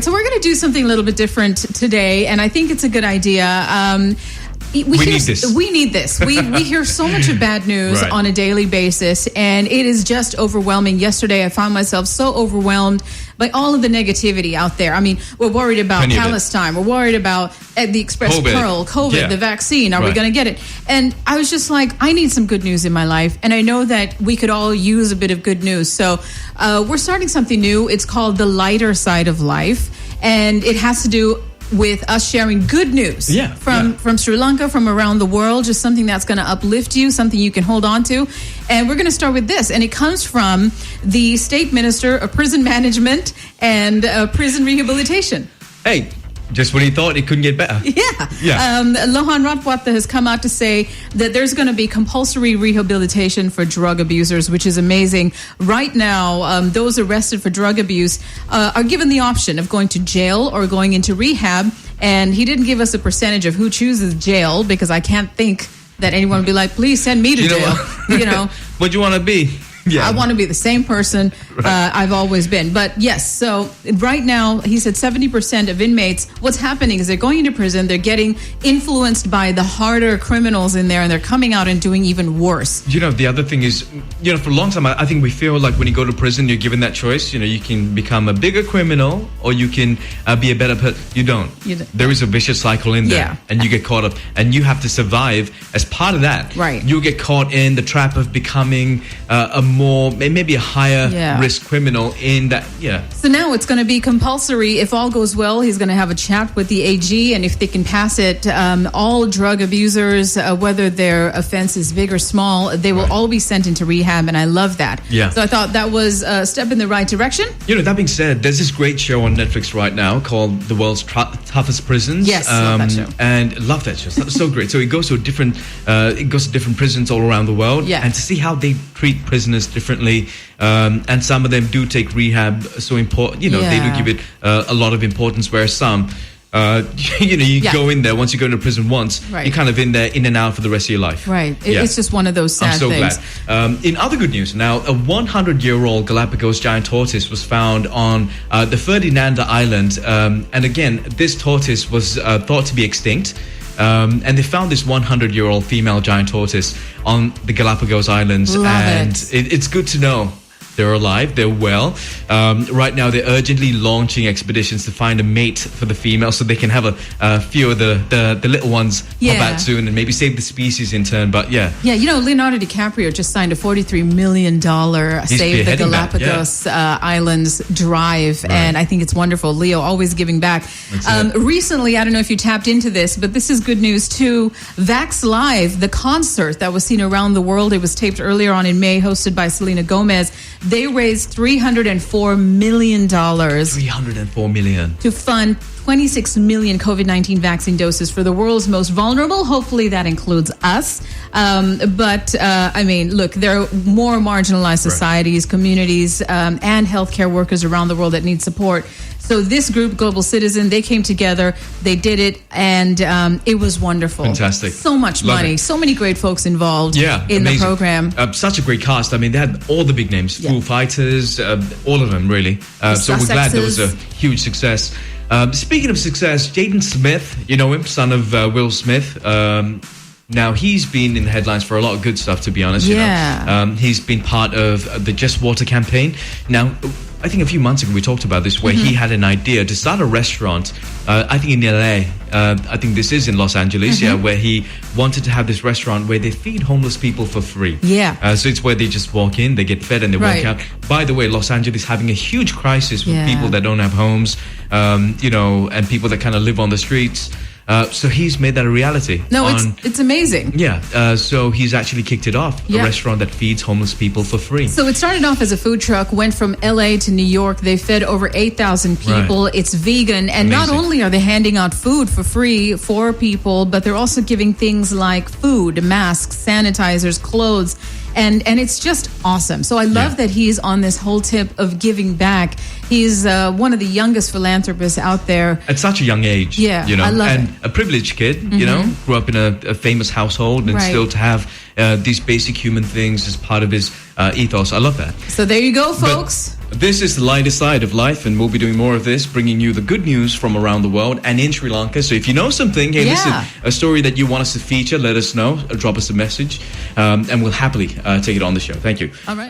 So we're going to do something a little bit different today, and I think it's a good idea. We need this. We need this. We hear so much of bad news on a daily basis, and it is just overwhelming. Yesterday, I found myself so overwhelmed by all of the negativity out there. I mean, we're worried about Palestine. We're worried about the Express Pearl, COVID, the vaccine. Are we going to get it? And I was just like, I need some good news in my life, and I know that we could all use a bit of good news. So we're starting something new. It's called The Lighter Side of Life, and it has to do with us sharing good news from Sri Lanka, from around the world, just something that's going to uplift you, something you can hold on to. And we're going to start with this. And it comes from the State Minister of Prison Management and Prison Rehabilitation. Hey, just when he thought it couldn't get better. Lohan Ratwatha has come out to say that there's going to be compulsory rehabilitation for drug abusers, which is amazing. Right now, those arrested for drug abuse are given the option of going to jail or going into rehab. And he didn't give us a percentage of who chooses jail, because I can't think that anyone would be like, please send me to jail. What do you want to be? I want to be the same person I've always been. But yes, so right now, he said 70% of inmates, what's happening is they're going into prison, they're getting influenced by the harder criminals in there, and they're coming out and doing even worse. The other thing is, for a long time, I think we feel like when you go to prison, you're given that choice. You can become a bigger criminal, or you can be a better person. You don't. There is a vicious cycle in there, and you get caught up, and you have to survive as part of that. Right. You get caught in the trap of becoming maybe a higher risk criminal in that. So now it's going to be compulsory. If all goes well, he's going to have a chat with the AG, and if they can pass it, all drug abusers, whether their offense is big or small, they will all be sent into rehab, and I love that. So I thought that was a step in the right direction. That being said, there's this great show on Netflix right now called The World's Toughest Prisons. Yes, love that show. And love that show. It's so great. So it goes to different prisons all around the world, and to see how they treat prisoners differently, and some of them do take rehab so important. They do give it a lot of importance, whereas some you go in there, once you go into prison once, you're kind of in there, in and out for the rest of your life. It's just one of those sad things. Glad. In other good news now, a 100-year-old Galapagos giant tortoise was found on the Ferdinand island, and again, this tortoise was thought to be extinct. And they found this 100-year-old female giant tortoise on the Galapagos Islands. It's good to know they're alive, they're well. Right now, they're urgently launching expeditions to find a mate for the female, so they can have a few of the little ones pop out soon and maybe save the species in turn. But Leonardo DiCaprio just signed a $43 million Save the Galapagos Islands drive, and I think it's wonderful. Leo always giving back. Recently, I don't know if you tapped into this, but this is good news too. Vax Live, the concert that was seen around the world, it was taped earlier on in May, hosted by Selena Gomez. They raised $304 million. $304 million. To fund 26 million COVID-19 vaccine doses for the world's most vulnerable. Hopefully that includes us. But look, there are more marginalized societies, communities, and healthcare workers around the world that need support. So this group, Global Citizen, they came together, they did it, and it was wonderful. Fantastic. So much money, so many great folks involved in the program. Such a great cast. I mean, they had all the big names, Foo Fighters, all of them, really. So we're glad there was a huge success. Speaking of success, Jayden Smith, you know him, son of Will Smith. Now, he's been in the headlines for a lot of good stuff, to be honest. He's been part of the Just Water campaign. Now, I think a few months ago we talked about this, where he had an idea to start a restaurant, I think in LA, I think this is in Los Angeles, where he wanted to have this restaurant where they feed homeless people for free. So it's where they just walk in, they get fed, and they walk out. By the way, Los Angeles having a huge crisis with people that don't have homes, and people that kind of live on the streets. So he's made that a reality. No, it's amazing. So he's actually kicked it off. A restaurant that feeds homeless people for free. So it started off as a food truck, went from LA to New York. They fed over 8,000 people. It's vegan. And not only are they handing out food for free for people, but they're also giving things like food, masks, sanitizers, clothes. And it's just awesome. So I love that he's on this whole tip of giving back. He's one of the youngest philanthropists out there. At such a young age. I love it. A privileged kid, grew up in a famous household, and still to have these basic human things as part of his ethos. I love that. So there you go, folks. This is the lighter side of life, and we'll be doing more of this, bringing you the good news from around the world and in Sri Lanka. So if you know something, hey, listen, a story that you want us to feature, let us know. Drop us a message, and we'll happily take it on the show. Thank you. All right.